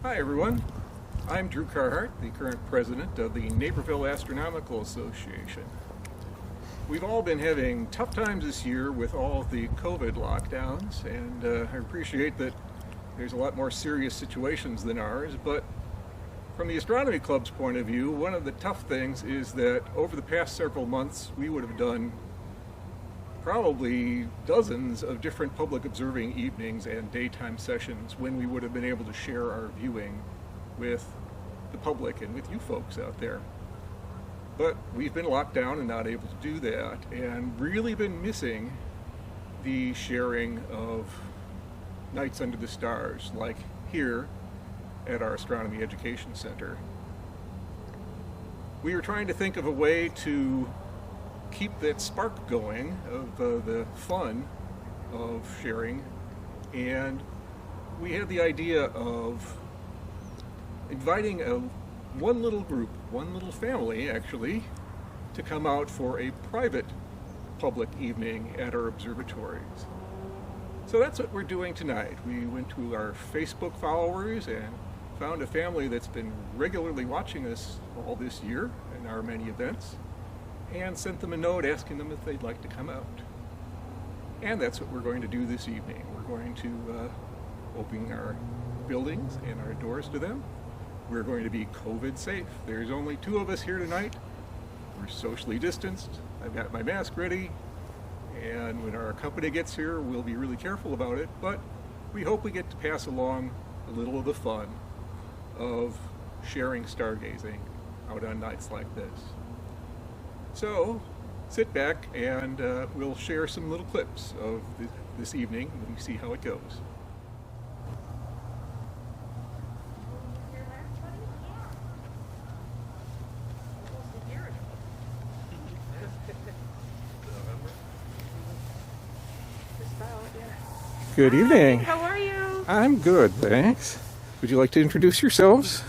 Hi everyone, I'm Drew Carhart, the current president of the Naperville Astronomical Association. We've all been having tough times this year with all of the COVID lockdowns, and I appreciate that there's a lot more serious situations than ours, but from the Astronomy Club's point of view, one of the tough things is that over the past several months we would have done probably dozens of different public observing evenings and daytime sessions when we would have been able to share our viewing with the public and with you folks out there. But we've been locked down and not able to do that, and really been missing the sharing of nights under the stars, like here at our Astronomy Education Center. We were trying to think of a way to keep that spark going of the fun of sharing, and we had the idea of inviting one little group, one little family actually, to come out for a private public evening at our observatories. So that's what we're doing tonight. We went to our Facebook followers and found a family that's been regularly watching us all this year in our many events, and sent them a note asking them if they'd like to come out. And that's what we're going to do this evening. We're going to open our buildings and our doors to them. We're going to be COVID safe. There's only 2 of us here tonight. We're socially distanced. I've got my mask ready, and when our company gets here, we'll be really careful about it, but we hope we get to pass along a little of the fun of sharing stargazing out on nights like this. So sit back and we'll share some little clips of this evening and we see how it goes. Good evening. How are you? I'm good, thanks. Would you like to introduce yourselves?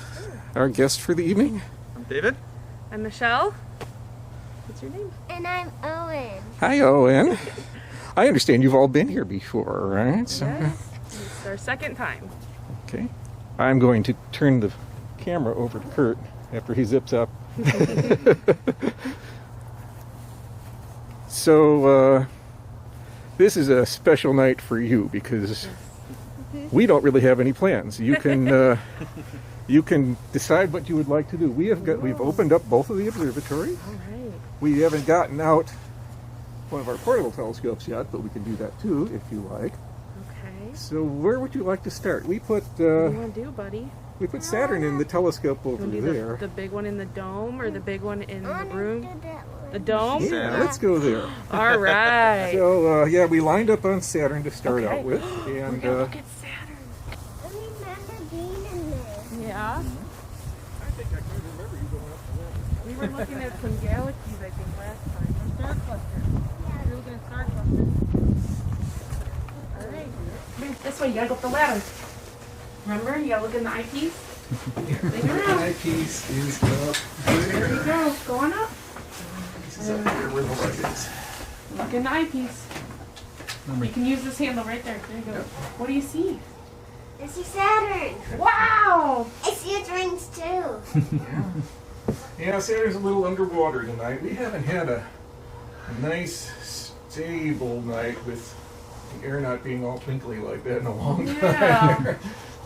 Our guest for the evening? I'm David. I'm Michelle. What's your name? And I'm Owen. Hi, Owen. I understand you've all been here before, right? So, Yes. It's our second time. okay. I'm going to turn the camera over to Kurt after he zips up. So, this is a special night for you because we don't really have any plans. You can you can decide what you would like to do. We've opened up both of the observatories. All right. We haven't gotten out one of our portable telescopes yet, but we can do that too if you like. Okay. So where would you like to start? We put What do you want to do, buddy? we put Saturn in the telescope You over want to do there. the big one in the dome or the big one in the room? That one. The dome? Yeah, let's go there. All right. So yeah, we lined up on Saturn to start Okay. out with, We're and gonna look at Saturn. I remember being in there. Yeah. I think I can remember you going up to that. We were looking at some galaxies, I think, last time. Or star clusters. We were looking at star clusters. All right. Come this way. You gotta go up the ladder. Remember? You gotta look in the eyepiece. The eyepiece is up There you go. Going up. This is up here where the light is. Look in the eyepiece. You can use this handle right there. There you go. What do you see? I see Saturn. Wow! I see its rings too. Yeah, Saturn's a little underwater tonight. We haven't had a nice, stable night with the air not being all twinkly like that in a long time. Yeah.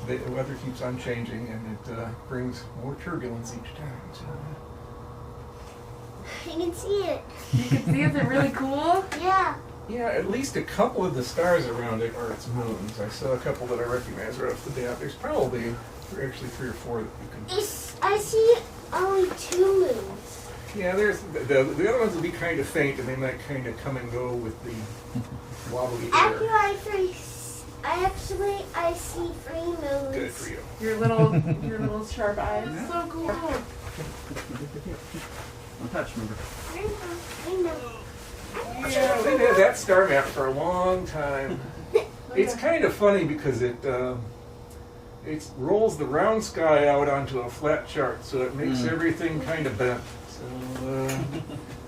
The weather keeps on changing, and it brings more turbulence each time. So. You can see it. You can see, is it really cool? Yeah. Yeah, at least a couple of the stars around it are its moons. I saw a couple that I recognize right off the bat. There's probably actually 3 or 4 that you can. I see only 2 moons. Yeah, there's the other ones will be kind of faint, and they might kind of come and go with the wobbly Actually, air. I see 3 moons. Good for you. Your little sharp eyes. So cool. Don't touch, remember. I know. Yeah, they've had that star map for a long time. It's kind of funny because it rolls the round sky out onto a flat chart, so it makes everything kind of bent. So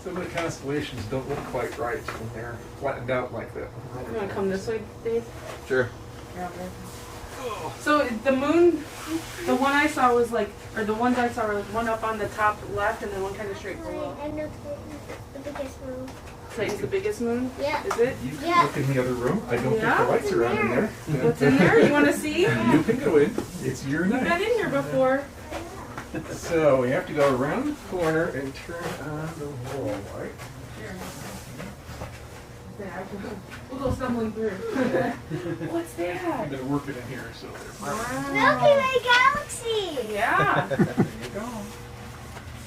some of the constellations don't look quite right when they're flattened out like that. You want to come this way, Dave? Sure. You're out there. So the moon, the one I saw was like, or the ones I saw were like one up on the top left and then one kind of straight below. I know the biggest moon. Titan's the biggest moon? Yeah. Is it? You can Yeah. look in the other room. I don't Yeah? think the lights are on in there. What's in there? You want to see? You can go in. It's your I've been night. in here before. So we have to go around the corner and turn on the wall light. We'll go stumbling through. What's that? I'm going to work it in here so they're Milky Way Galaxy. Yeah. There you go.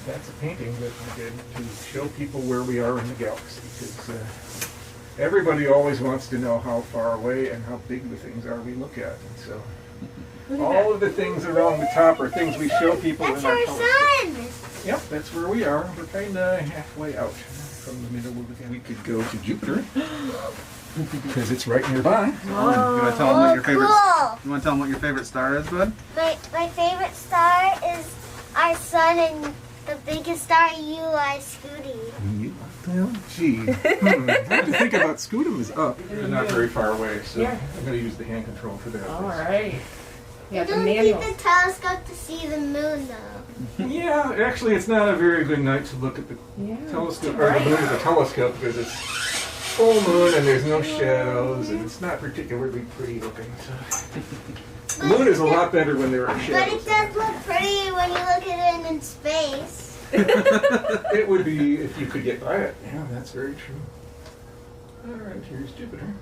That's a painting that we did to show people where we are in the galaxy, because everybody always wants to know how far away and how big the things are we look at. And so all of the things around the top are things we show people That's in our our telescope. sun. Yep, that's where we are. We're kind of halfway out from the middle of the galaxy. We could go to Jupiter because it's right nearby. You want to tell them what your favorite? Cool. You want to tell them what your favorite star is, bud? My favorite star is our sun and the biggest star, UI Scooty. Well, gee. I have to think about Scutum is up. It's not very far away, so Yeah. I'm going to use the hand control for that. All right. Yeah, You the don't need manual. the telescope to see the moon, though. Yeah, actually, it's not a very good night to look at the Yeah. telescope or the moon with the telescope because it's full moon and there's no shadows and it's not particularly pretty looking. So. The moon is a lot better when there are But shadows. it does look pretty when you look at it in space. It would be if you could get by it. Yeah, that's very true. All right, here's Jupiter.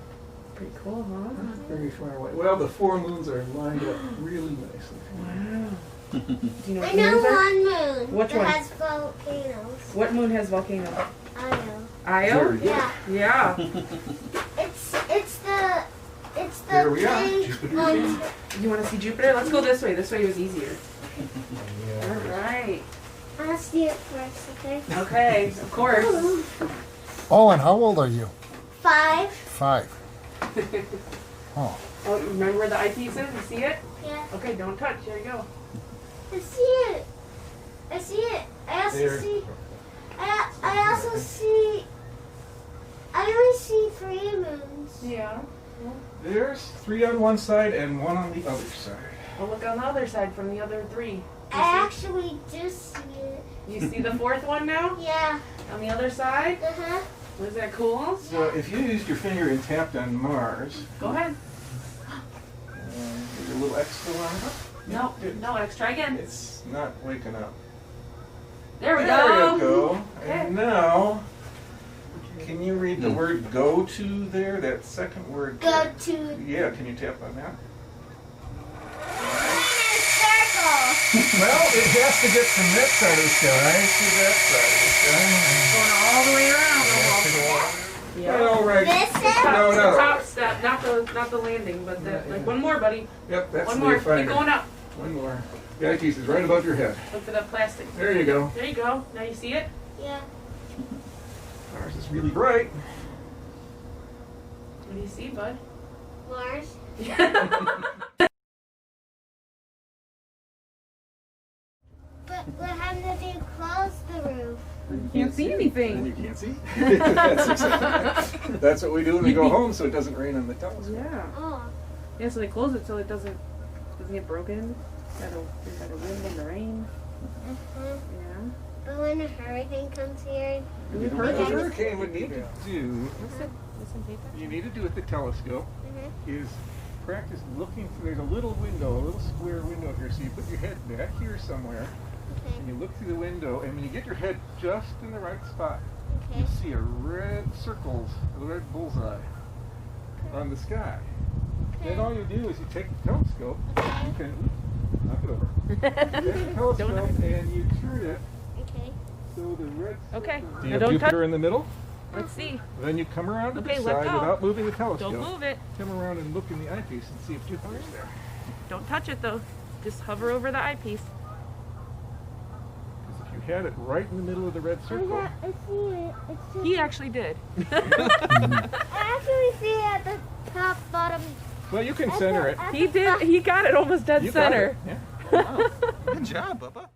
Pretty cool, huh? Not very far away. Well, the four moons are lined up really nicely. Wow. Do you know I what know moons are? one moon Which that one? has volcanoes. What moon has volcanoes? I know. Io? Very good. Yeah, Yeah. it's the There we are. big Jupiter. one. You want to see Jupiter? Let's go this way. This way was easier. All Yeah. right. I'll see it first, okay? Okay, of course. Oh, and how old are you? 5. 5. Oh, Oh, you remember where the eyepiece is? You see it? Yeah. Okay, don't touch. There you go. I see it. I see it. I also There. see. I also see. I only see 3 moons. Yeah. There's 3 on one side and 1 on the other side. Well, look on the other side from the other 3. I actually do see it. You see the 4th one now? Yeah. On the other side? Uh-huh. Was that cool? So if you used your finger and tapped on Mars, Go ahead. there's a little X still on it. No, no, X. Try again. It's not waking up. There we There you go. go. Okay. And now, can you read the word "go to" there? That second word. Go there. to Yeah, can you tap on that? circle. Well, it has to get from that side of the sky to that side of the sky. Going all the way around almost. Yeah. Well, right. This is No, The no. top step, not the landing, but the, like one more, buddy. Yep, that's One the more. Keep finder. going up. One more. The eyepiece is right above your head. Look for that plastic. There you go. There you go. Now you see it? Yeah. Ours is really bright. What do you see, bud? Mars. But what happens if you close the roof? You can't see And anything. you can't see. That's what we do when we go home, so it doesn't rain on the telescope. Yeah. Oh. Yeah, so they close it so it doesn't get broken. Got a wind and the rain. Uh-huh. Yeah. But when a hurricane comes here, You know what a hurricane would need to do, Listen, paper. you need to do with the telescope, is practice looking through. There's a little window, a little square window here, so you put your head back here somewhere, okay, and you look through the window, and when you get your head just in the right spot, okay, you see a red circles, a red bullseye on the sky. Then all you do is you take the telescope, you can knock it over. Take the telescope and you turn it okay. so the red Okay. circles. Now Do you have don't Jupiter in the middle? Let's see. Then you come around to Okay, the let side go. without moving the telescope. Don't move it. Come around and look in the eyepiece and see if Jupiter's there. Don't touch it though. Just hover over the eyepiece. Because if you had it right in the middle of the red circle, I see it. It's just, He actually did. I actually see it at the top, bottom. well, you can center it. He did. He got it almost dead You got center. it. Yeah. Good job, Bubba.